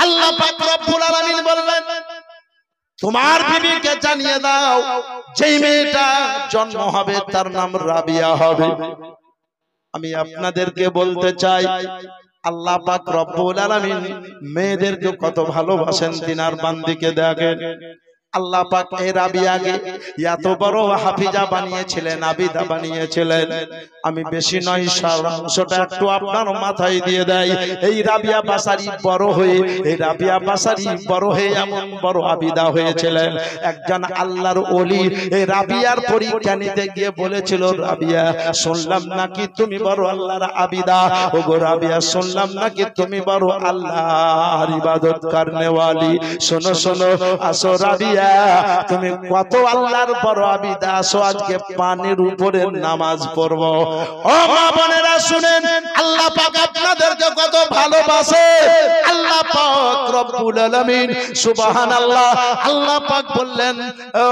আল্লাহ পাক রব্বুল আলামিন বললেন তোমার বিবিকে জানিয়ে দাও যেই মেয়েটা জন্ম হবে তার নাম রাবিয়া হবে। আমি আপনাদেরকে বলতে চাই আল্লাহ পাক রব্বুল আলামিন মেয়েদেরকে কত ভালোবাসেন তিনার বান্দিকে দেখেন। আল্লাহ পাক এই রাবিয়াকে এত বড় হাফিজা বানিয়েছিলেন, আবিদা বানিয়েছিলেন। আমি বেশি নয় সারাংশটা একটু আপনার মাথায় দিয়ে দেই। এই রাবিয়া বাসারি বড় হয়ে এমন বড় আবিদা হয়েছিলেন। একজন আল্লাহর ওলি এই রাবিয়ার পরীক্ষা নিতে গিয়ে বলেছিল, রাবিয়া শুনলাম নাকি তুমি বড় আল্লাহর আবিদা। ওগো রাবিয়া শুনলাম নাকি তুমি বড় আল্লাহর ইবাদত করনেওয়ালি। শোনো শোনো, আসো রাবিয়া, তুমি কত আল্লাহর বড় আবিদা, আসো আজকে পানির উপরে নামাজ পড়বো। ও মা বোনেরা শুনেন, আল্লাহ পাক আপনাদেরকে কত ভালোবাসে। আল্লাহ পাক রব্বুল আলামিন সুবহানাল্লাহ, আল্লাহ পাক বললেন ও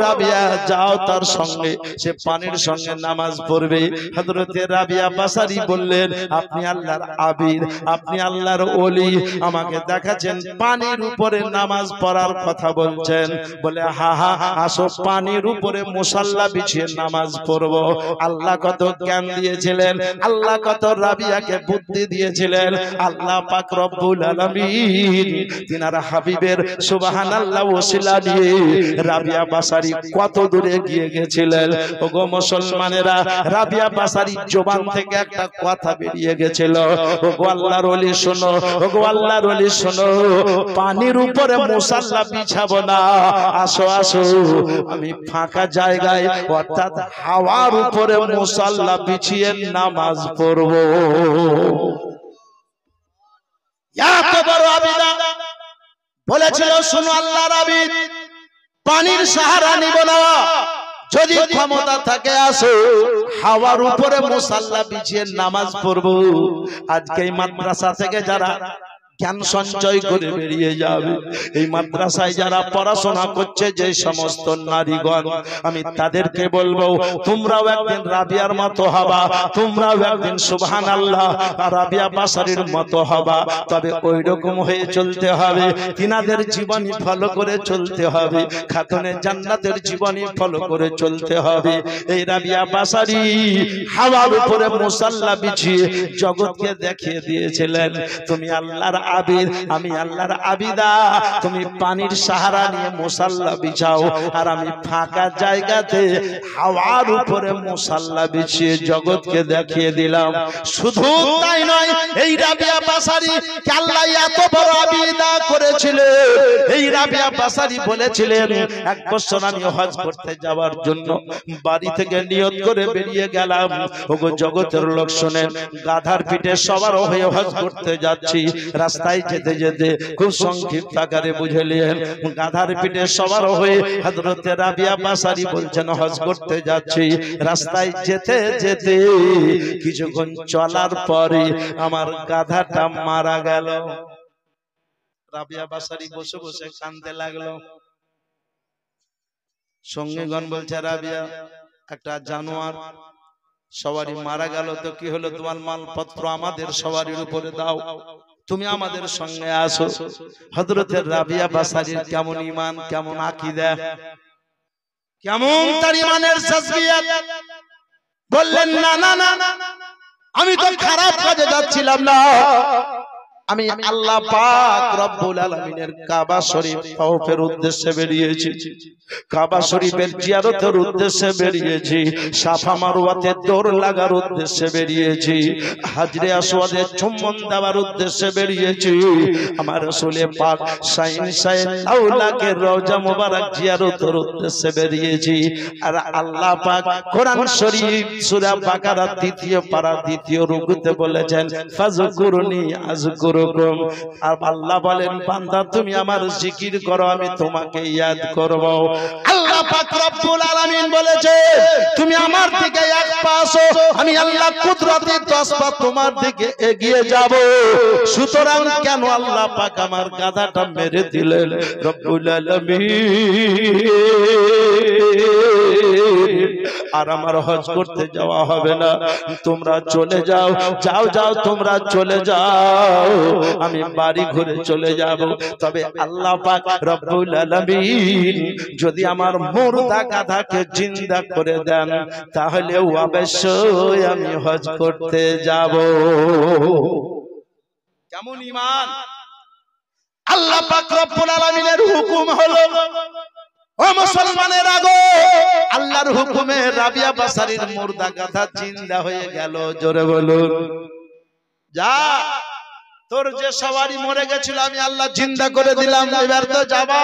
রাবিয়া যাও তার সঙ্গে, সে পানির সঙ্গে নামাজ পড়বে। হযরতে রাবিয়া বাসারি বললেন আপনি আল্লাহর আবিদ, আপনি আল্লাহর ওলি, আমাকে দেখাচ্ছেন পানির উপরে নামাজ পড়ার কথা বলছেন। বলে হা হা, আসো পানির উপরে মুসাল্লা বিছিয়ে নামাজ পড়বো। আল্লাহ কত জ্ঞান দিয়েছিলেন, আল্লাহ কত রাবিয়াকে বুদ্ধি দিয়েছিলেন। আল্লাহ পাক রব্বুল আলামিন তিনার হাবিবের সুবহানাল্লাহ ওসিলা দিয়ে রাবিয়া বাসারি কত দূরে গিয়ে গেছিলেন। ওগো মুসলমানেরা, রাবিয়া বাসারি জবান থেকে একটা কথা বেরিয়ে গেছিল, ওগো আল্লাহর ওলি শোনো, ওগো আল্লাহর ওলি শোনো, পানির উপরে মুসাল্লা বিছাবো না, আসো আসো আমি ফাঁকা জায়গায় অর্থাৎ হাওয়ার উপরে মুসাল্লা বিছিয়ে নামাজ পড়বো। এত বড় আবিদা বলেছিল, শোনো আল্লাহর আবিদ, পানির সাহারা নিব না, যদি ক্ষমতা থাকে আসো হাওয়ার উপরে মুসাল্লা বিছিয়ে নামাজ পড়বো। আজকে এই মাদ্রাসা থেকে যারা জ্ঞান সঞ্চয় করে বেরিয়ে যাবে, এই মাদ্রাসায় যারা পড়াশোনা করছে যে সমস্ত নারীগণ, আমি তাদেরকে বলবো তোমরাও একদিন রাবিয়ার মতো হবা, তোমরাও একদিন সুবহানাল্লাহ রাবিয়া বাসারির মতো হবা। তবে ওই রকম হয়ে চলতে হবে, তিনাদের জীবনী ফলো করে চলতে হবে, খাতুনে জান্নাতের জীবনী ফলো করে চলতে হবে। এই রাবিয়া বাসারি হাওয়ার উপরে মুসাল্লা বিছিয়ে জগৎকে দেখিয়ে দিয়েছিলেন তুমি আল্লাহর আবিদ, আমি আল্লাহর আবিদা, তুমি পানির সাহারা নিয়ে মুসাল্লা বিছাও, আর আমি ফাঁকা জায়গাতে হাওয়ার উপরে মুসাল্লা বিছিয়ে জগৎকে দেখিয়ে দিলাম। শুধু তাই নয়, এই রাবিয়া বাসারি কে আল্লাহ এত বড় আবিদা করেছিলেন। এই রাবিয়া বাসারি বলেছিলেন এক বছর আমি হজ করতে যাওয়ার জন্য বাড়ি থেকে নিয়ত করে বেরিয়ে গেলাম। ওগো জগতের লোক শোনেন, গাধার পিঠে সবার হয়ে হজ করতে যাচ্ছি। রাস্তায় যেতে যেতে খুব সংক্ষিপ্ত আকারে বুঝলেন, গাধার পিঠে সবার হয়ে হযরতে রাবিয়া বাসারি বলছেন হজ করতে যাচ্ছি। রাস্তায় যেতে যেতে কিছুক্ষণ চলার পরে আমার গাধাটা মারা গেল। রাবিয়া বাসারি বসে বসে কাঁদতে লাগলো। সঙ্গীগণ বলছে রাবিয়া একটা জানোয়ার সবারই মারা গেল, তো কি হলো, তোমার মালপত্র আমাদের সবারই উপরে দাও, তুমি আমাদের সঙ্গে আসো। হযরতে রাবিয়া বাসারির কেমন ঈমান, কেমন আকীদা, কেমন তার ঈমানের তাসবিয়াত। বললেন না না না, আমি তো খারাপ কাজে যাচ্ছিলাম না, আমি আল্লাহ পাক রব্বুল আলামিনের কাবা শরীফ তওয়াফের উদ্দেশ্যে বেরিয়েছি, কাবা শরীফের জিয়ারতের উদ্দেশ্যে বেরিয়েছি, সাফা মারওয়াতে দৌড় লাগার উদ্দেশ্যে বেরিয়েছি, হাজরে আসওয়াদে চুম্বন দেওয়ার উদ্দেশ্যে বেরিয়েছি, আমার রাসূল পাক সাইন আউলাকে রওজা মুবারক জিয়ারতের উদ্দেশ্যে বেরিয়েছি। আর আল্লাহ পাক কোরআন শরীফ সূরা বাকারা 2য় পারা 2য় রুকুতে বলেছেন ফাযকুরুনি আযকুরুকুম। আর আল্লাহ বলেন বান্দা তুমি আমার জিকির করো, আমি তোমাকে ইয়াদ করব। আল্লাহ পাক রব্বুল আলামিন বলেছে তুমি আমার দিকে এক পা আসো, আমি আল্লাহ কুদরতে 10 পা তোমার দিকে এগিয়ে যাব। সুতরাং কেন আল্লাহ পাক আমার গাধাটা মেরে দিলেন? রব্বুল আলামিন আর আমার হজ করতে যাওয়া হবে না, তোমরা চলে যাও, যাও যাও তোমরা চলে যাও, আমি বাড়ি ঘুরে চলে যাব। তবে আল্লাহ পাক রব্বুল আলামিন যদি আমার মুর্দা গাধাকে জিন্দা করে দেন, তাহলে অবশ্যই আমি হজ করতে যাব। কেমন ঈমান! আল্লাহ পাক রব্বুল আলামিনের হুকুম হলো, ও মুসলমানের আগো, আল্লাহর হুকুমে রাবিয়া বাসারীর মুর্দা গাধা জিন্দা হয়ে গেল। জোরে বলুন, যা, তোর যে সওয়ারি মরে গেছিল আমি আল্লাহ জিন্দা করে দিলাম, এবার তো যাবা।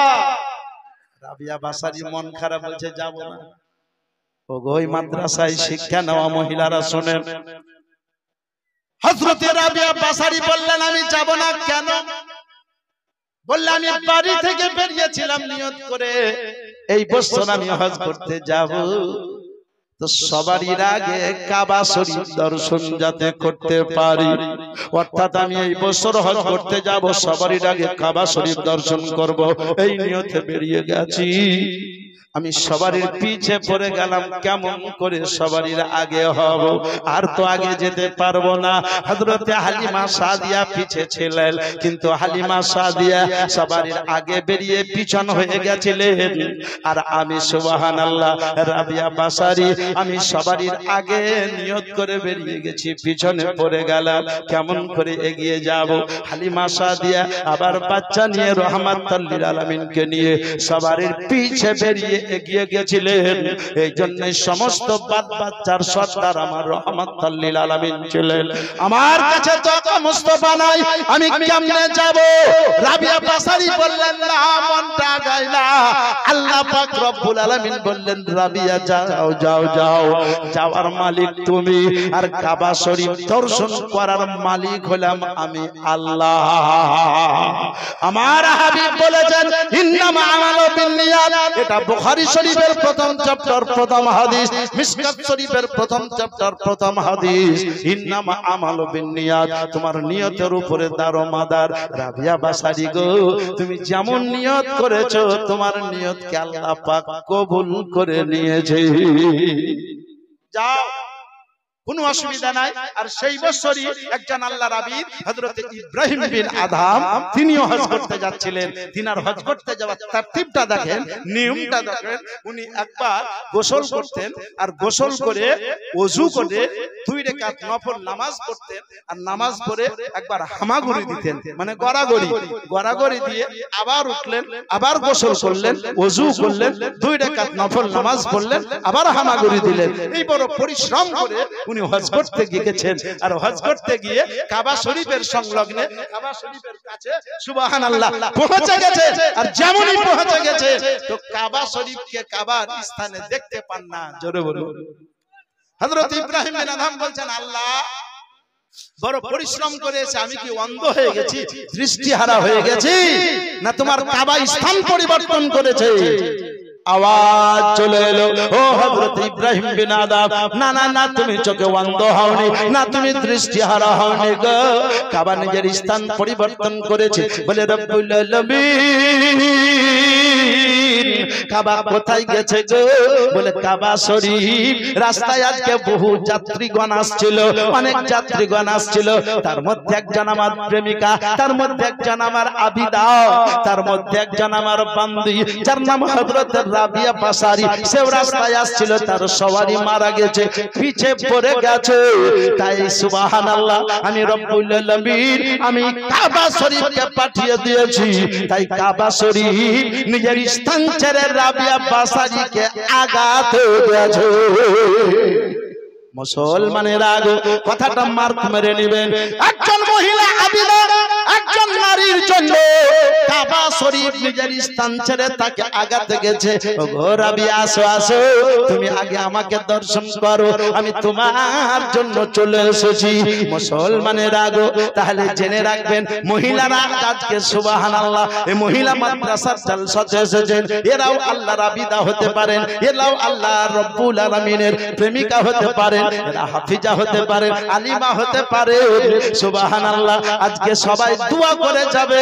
রাবিয়া বাসারী মন খারাপ, বলছে যাব না। ওগো ওই মাদ্রাসায় শিক্ষা নেওয়া মহিলারা শুনেন, হযরত রাবিয়া বাসারী বললেন আমি যাব না। কেন? বললে আমি বাড়ি থেকে বেরিয়েছিলাম নিয়ত করে এই বছর আমি হজ করতে যাব, তো সবারই আগে কাবা শরীফ দর্শন যাতে করতে পারি, অর্থাৎ আমি এই বছর হজ করতে যাব, সবারই আগে কাবা শরীফ দর্শন করব, এই নিয়তে বেরিয়ে গেছি। আমি সবারই পিছে পড়ে গেলাম, কেমন করে সবারই আগে হব, আর তো আগে যেতে পারবো না। হযরতে হালিমা সাদিয়া পিছে ছিলেন, কিন্তু হালিমা সাদিয়া সবারই আগে বেরিয়ে পিছন হয়ে গেছিলেন, আর আমি সুবহানাল্লাহ রাবিয়া বাসারী আমি সবারই আগে নিয়ত করে বেরিয়ে গেছি, পিছনে পড়ে গেলাম, কেমন করে এগিয়ে যাব। হালিমা সাদিয়া আবার বাচ্চা নিয়ে রহমাতুল লিল আলামিনকে নিয়ে সবারই পিছে বেরিয়ে এগিয়ে গেছিলেন। এই জন্য সমস্ত বাচ্চার সর্দার আমার রহমাতুল লিল আলামিন ছিলেন। আমার কাছে তো মুস্তাফা নাই, আমি কেমনে যাব? রাবিয়া বাসারী বললেন না, মনটা গাইলা। আল্লাহ পাক রব্বুল আলামিন বললেন রাবিয়া যাও যাও যাও, যাওয়ার মালিক তুমি, আর কাবা শরীফ দর্শন করার মালিক হলাম আমি আল্লাহ। আমার হাবিব বলেছেন ইন্নামা আমালু বিন্নিয়াত, এটা বুখারী শরীফের প্রথম চ্যাপ্টার প্রথম হাদিস, মিশকাত শরীফের প্রথম চ্যাপ্টার প্রথম হাদিস। ইন্নামা আমালু বিন্নিয়াত, তোমার নিয়তের উপরে দারোমাদার। রাবিয়া বাসারী গো, তুমি যেমন নিয়ত করেছো তোমার নিয়তকে আল্লাহ পাক কবুল করে নিয়েছে, যাও, কোনো অসুবিধা নাই। আর সেই বছরই একজন আল্লাহর আবিদ হযরত ইব্রাহিম বিন আদম তিনিও হজ করতে যাচ্ছিলেন। তিনার হজ করতে যাওয়ার তারতিবটা দেখেন, নিয়মটা দেখেন। উনি একবার গোসল করতেন, আর গোসল করে ওযু করে 2 রাকাত নফল নামাজ পড়তেন, আর নামাজ পড়ে একবার হামাগুড়ি দিতেন, মানে গড়াগড়ি দিয়ে আবার উঠলেন, আবার গোসল করলেন, ওযু করলেন, 2 রাকাত নফল নামাজ পড়লেন, আবার হামাগুড়ি দিলেন। এই বড় পরিশ্রম করে উনি হজ করতে গিয়েছেন। আর হজ করতে গিয়ে কাবা শরীফের সংলগ্নে, কাবা শরীফের কাছে সুবহানাল্লাহ পৌঁছে গেছে। আর যেমনই পৌঁছে গেছে তো কাবা শরীফকে কাবার স্থানে দেখতে পান না। জোরে বলুন। হযরত ইব্রাহিম বিন আদম বলছেন আল্লাহ বড় পরিশ্রম করেছে, আমি কি অন্ধ হয়ে গেছি, দৃষ্টিহারা হয়ে গেছি, না তোমার কাবা স্থান পরিবর্তন করেছে? আওয়াজ চলে এলো, ও হযরত ইব্রাহিম বিন আদম, না না না, তুমি চোখে অন্ধ হওনি, না তুমি দৃষ্টিহারা হওনি গো, কাবা নিজের স্থান পরিবর্তন করেছে। বলে রব্বুল আলামিন কাবা কোথায় গেছে গো? বলে কাবা শরীফ। রাস্তায় আজকে বহু যাত্রীগণ আসছিল, অনেক যাত্রীগণ আসছিল, তার মধ্যে একজন আমার প্রেমিকা, তার মধ্যে একজন আমার আবিদা, তার মধ্যে একজন আমার বান্দি, যার নাম হযরত রাবিয়া বাসারী। সেও রাস্তায় আসছিল, তার সওয়ারি মারা গেছে, পিছে পড়ে গেছে। তাই সুবহানাল্লাহ আমি রব্বুল আলামিন আমি কাবা শরীফকে পাঠিয়ে দিয়েছি। তাই কাবা শরীফ নিজের স্থান ছেড়ে রাবিয়া বাসারীকে আঘাত দিয়েছে। মুসলমানের আগো কথাটা মার্ক মেরে নেবেন। একজন মহিলা আবিদা, একজন নারীর জন্য কাবা শরীফ নিজের স্থান ছেড়ে তাকে আঘাত গেছে। ওগো রাবিয়া, আসো আসো, তুমি আগে আমাকে দর্শন করো, আমি তোমার জন্য চলে এসেছি। মুসলমানের আগো তাহলে জেনে রাখবেন, মহিলারা আজকে সুবহানাল্লাহ এই মহিলা মাদ্রাসার জালসাতে এসেছেন, এরাও আল্লাহর আবিদা হতে পারেন, এরাও আল্লাহ রব্বুল আলামিনের প্রেমিকা হতে পারেন, এরা হাফিজা হতে পারেন, আলিমা হতে পারে। সুবহানাল্লাহ আজকে সবাই দোয়া করে যাবে।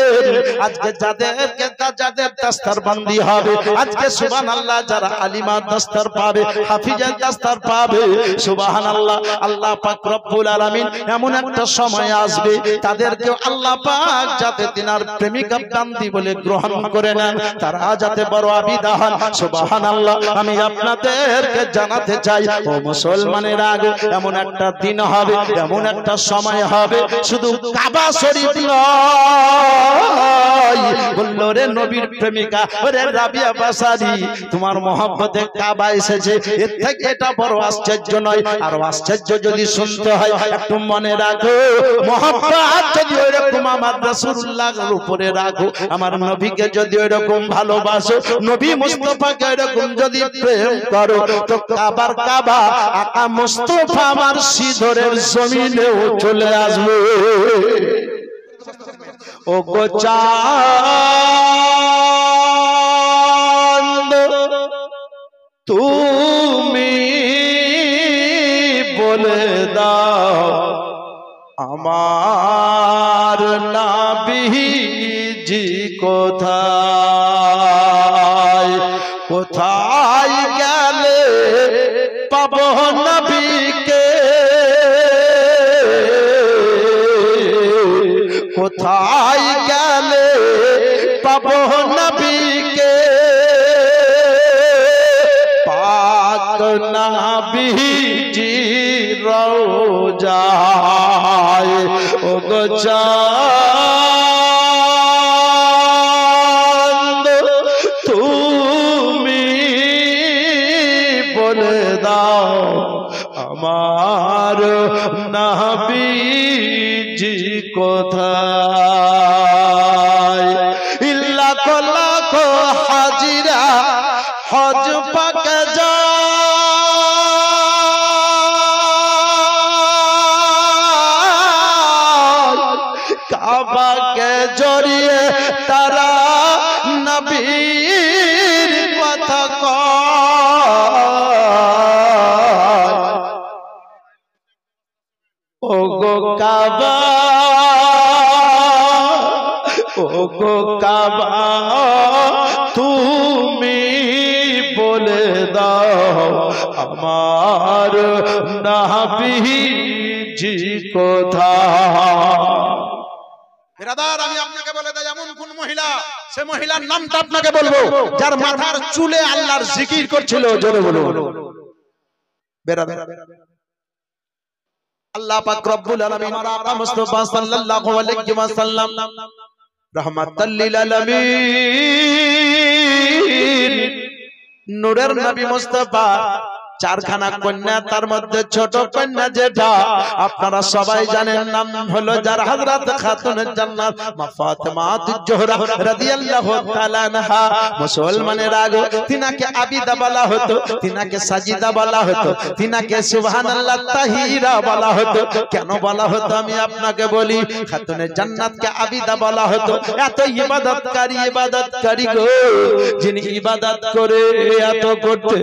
আজকে যাদের তাদেরকে যাদের দস্তরবন্দি হবে আজকে সুবহানাল্লাহ যারা আলিমা দস্তর পাবে হাফিজা দস্তর পাবে সুবহানাল্লাহ আল্লাহ পাক রব্বুল আলামিন এমন একটা সময় আসবে তাদেরকে আল্লাহ পাক যাতে তিনার প্রেমিকা বান্দি বলে গ্রহণ করে নেন তারা যাতে বড় আবিদা হন সুবহানাল্লাহ আমি আপনাদেরকে জানাতে চাই ও মুসলমানের আগে এমন একটা দিন হবে এমন একটা সময় হবে শুধু কাবা শরীফ নয় বলল রে নবীর প্রেমিকা ওরে রাবিয়া বাসারি তোমার মহব্বতে কাবা এসেছে এর থেকে এটা বড় আশ্চর্য নয় আর আশ্চর্য যদি শুনতে হয় একটু মনে রাখো মহব্বত যদি ওইরকম আমার রাসূলুল্লাহর উপরে রাখো আমার নবীকে যদি ওইরকম ভালোবাসো নবী মুস্তাফাকে ওইরকম যদি প্রেম করো তো কাবার কাবা আকা মুস্তাফা আমার সিধরের জমিনেও চলে আসবে ও গো চাঁদ তুমি বলে দাও আমার নবীজি কোথায় কোথায় গেলে পাবো নবীকে কোথায় গেলে পাবো নবীকে পাক নবীজি রওজায় ও গো চাঁদ তুমি বলে দাও আমার নবীজি কোথায় লাখ লাখ হাজিরা হজ পাকে যায় কাবাকে জড়িয়ে তারা নবীর কথা কয় ও গো কাবা ও গো কাবা তুমি বলে দাও আমার নবীজি কোথায় বিরাদার আমি আপনাকে বলে দেই এমন কোন মহিলা সে মহিলার নামটা আপনাকে বলবো যার মাথার চুলে আল্লাহর জিকির করছিল জোরে বলুন বিরাদার আল্লাহ পাক রব্বুল আলামিন আকা মুস্তাফা সাল্লাল্লাহু আলাইহি ওয়াসাল্লাম রাহমাতাল লিল আলামিন নূরের নবী মুস্তাফা চারখানা কন্যা তার মধ্যে ছোট কন্যা যেটা আপনারা সবাই জানেন নাম হলো যার হযরত খাতুনের জান্নাত মা ফাতেমাতুজ জোহরা রাদিয়াল্লাহু তাআলা আনহা মুসলমানের আগে তিনাকে আবিদা বলা হতো তিনাকে সাজিদা বলা হতো তিনাকে সুবহানাল্লাহ তাহিরা বলা হতো কেন বলা হতো আমি আপনাকে বলি খাতুনের জান্নাতকে আবিদা বলা হতো এত ইবাদতকারী গো যিনি ইবাদত করে এত করতে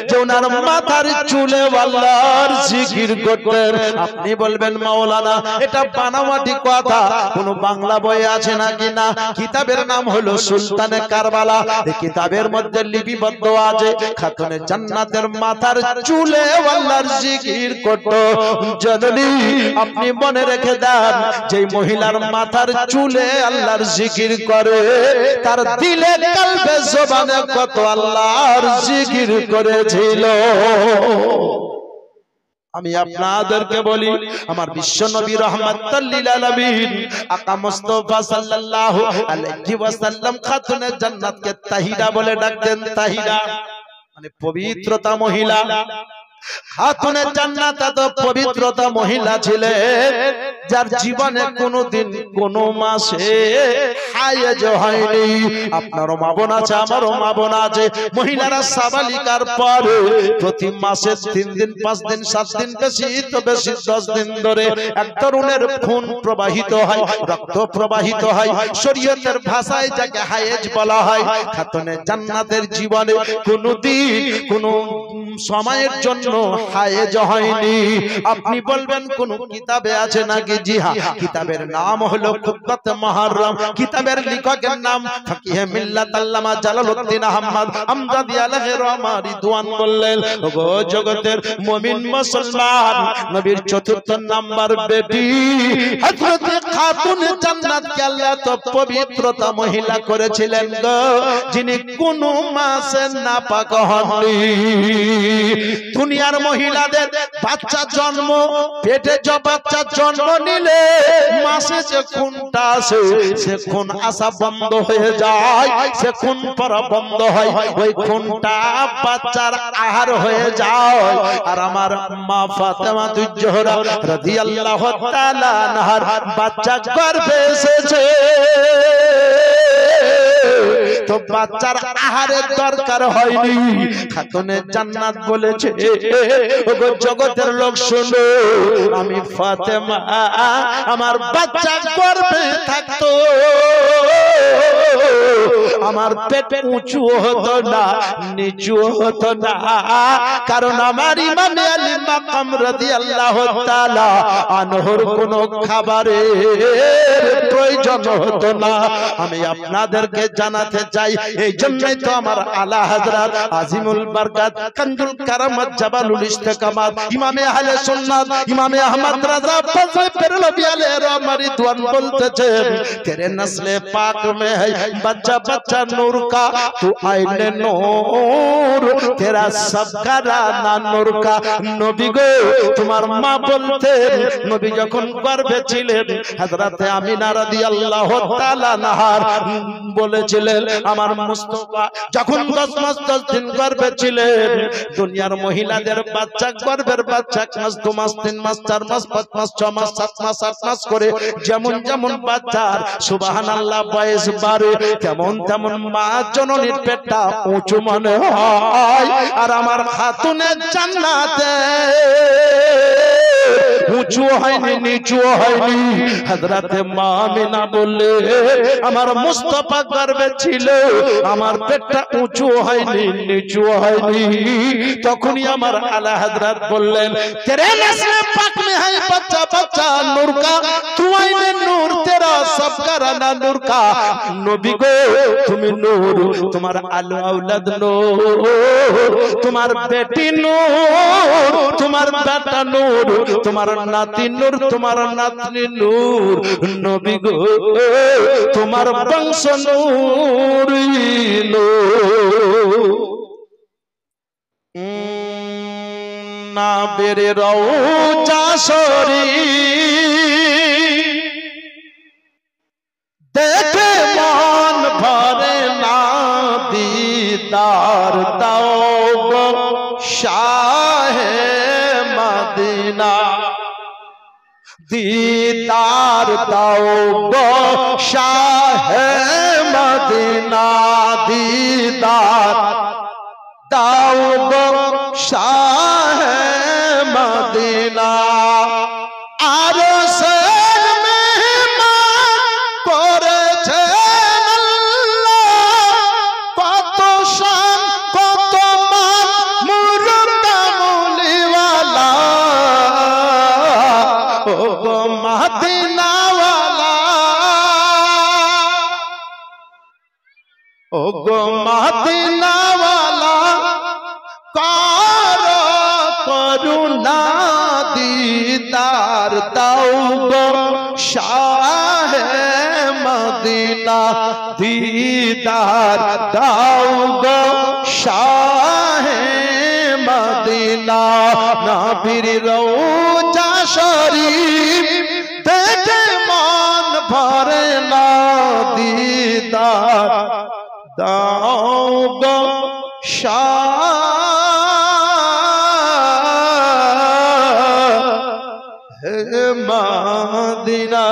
যে মাথার চুলে আল্লাহর জিকির করতেন আপনি বলবেন মাওলানা এটা বানাওয়াটি কথা কোন বাংলা বই আছে নাকি না কিতাবের নাম হলো সুলতানে কারবালা এই কিতাবের মধ্যে লিপিবদ্ধ আছে খাতুনে জান্নাতের মাথার চুলে আল্লাহর জিকির করত জননী আপনি মনে রেখে দেন যে মহিলার মাথার চুলে আল্লাহর জিকির করে তার দিলে কলবে জবানে কত আল্লাহর জিকির করেছিল আমি আপনাদেরকে বলি আমার বিশ্ব নবী রাহমাতাল লিল আলামিন আকা মুস্তাফা সাল্লাল্লাহু আলাইহি ওয়াসাল্লাম খাতুনে জান্নাতকে তাহিরা বলে ডাকতেন তাহিরা মানে পবিত্রতা মহিলা খাতুনে জান্নাত তো পবিত্রতা মহিলা ছিলেন যার জীবনে কোনোদিন কোনো মাসে হায়েজ হয়নি আপনারও মা বোন আছে আমারও মা বোন আছে মহিলারা সাবালিকার পরে প্রতি মাসে 3 দিন 5 দিন 7 দিন বেশি তো বেশি 10 দিন ধরে এক তরুণের খুন প্রবাহিত হয় রক্ত প্রবাহিত হয় শরীয়তের ভাষায় যাকে হায়েজ বলা হয় খাতুনে জান্নাতের জীবনে কোনোদিন কোনো সময়ের জন্য হায়েজ হয়নি। আপনি বলবেন কোন কিতাবে আছে নাকি? জি হ্যাঁ, কিতাবের নাম হলো খুতবাতে মুহররম। কিতাবের লেখকের নাম ফাকিহে মিল্লাত আল্লামা জালালউদ্দিন আহমদ আমজাদি আলাইহি রহমা রিদওয়ান বললেন, ওগো জগতের মুমিন মুসলমান, নবীর চতুর্থ নাম্বার বেটি হযরত খাতুন জান্নাতকে আল্লাহ তো পবিত্রতা মহিলা করেছিলেন গো, যিনি কোন মাসে নাপাক হননি। দুনিয়ার মহিলাদের বাচ্চা জন্ম, পেটে যে বাচ্চা জন্ম নিলে মাসে যে খুনটা আসে, সে খুন আসা বন্ধ হয়ে যায়, সে খুন পড়া বন্ধ হয়, ওই খুনটা বাচ্চার আহার হয়ে যায়। আর আমার মা ফাতেমা তুজ-জোহরা রাদিয়াল্লাহু তাআলা আনহার বাচ্চা গর্ভে এসেছে, তো বাচ্চার আহারের দরকার হয়নি। খাতুনে জান্নাত বলেছে, ওগো জগতের লোক শোনো, আমি ফাতেমা আমার বাচ্চা গর্ভে থাকতো, আমার পেট উঁচু হতো না, নিচু হতো না, কারণ আমার ইমামে আলী মাকাম রাদিয়াল্লাহু তাআলা আনহুর কোন খাবারের প্রয়োজন হতো না। আমি আপনাদেরকে জানাতে চাই, এই জন্যই তো আমার আলা হযরত আজিমুল বরকত কানজুল কারামাত জাবালুল ইস্তেকামাত ইমামে আহলে সুন্নাত ইমামে আহমদ রাজা ফজলে পেরলভী আলাইহি রহমা রিদওয়ান বলতেছেন, তেরে নসলে পাক में है बच्चा बच्चा नूर का, तू आईने नूर, तेरा सबका राना नूर का। नबी गो তোমার মা বলতেন, নবী যখন গর্ভে ছিলেন হযরতে আমিনা রাদিয়াল্লাহু তাআলা আনহার বলেছিলেন, আমার মুস্তাফা যখন 10 মাস 10 দিন গর্ভে ছিলেন, দুনিয়ার মহিলাদের বাচ্চা গর্ভের বাচ্চা 1 মাস 2 মাস 3 মাস 4 মাস 5 মাস 6 মাস 7 মাস 8 মাস করে যেমন যেমন বাচ্চার সুবহানাল্লাহ বয়স বাড়ে, তেমন তেমন মা জননীর পেটটা উঁচু মনে হয়। আর আমার খাতুনের জান্নাতে উঁচু হয়নি, নিচু হয়নি। হযরতে মা আমিনা বললে, আমার মুস্তাফা গর্ভে ছিল, আমার পেটটা উঁচু হয়নি, নিচু হয়নি। তখনই আমার আলা হযরত বললেন, তেরে নসলে পাক में है बच्चा बच्चा नूर का, तू आईने नूर, तेरा सबका राना नूर का। नबी गो তুমি নূর, তোমার আলো আওলাদ নূর, তোমার বেটি নূর, তোমার বেটা নূর, তোমার নাতি নূর, তোমার নাতনি নূর। নবী গো তোমার বংশ নূর নূর। না বেরে রওজা শরীফ দেখে মন ভরে না, দিদার দাও গো শাহে মদিনা, দিদার দাও গো শাহে মদিনা, দিদার দাও গো শাহে মদিনা। আরো সে ओगो मदीना वाला कारो करुणा, दीदार दाओ गो शाहे मदीना, दीदार दाओ गो शाहे मदीना। नबीर रौजा शरीफ देखे मन भरे ना, दीदार दाओ गो शाहे मदीना।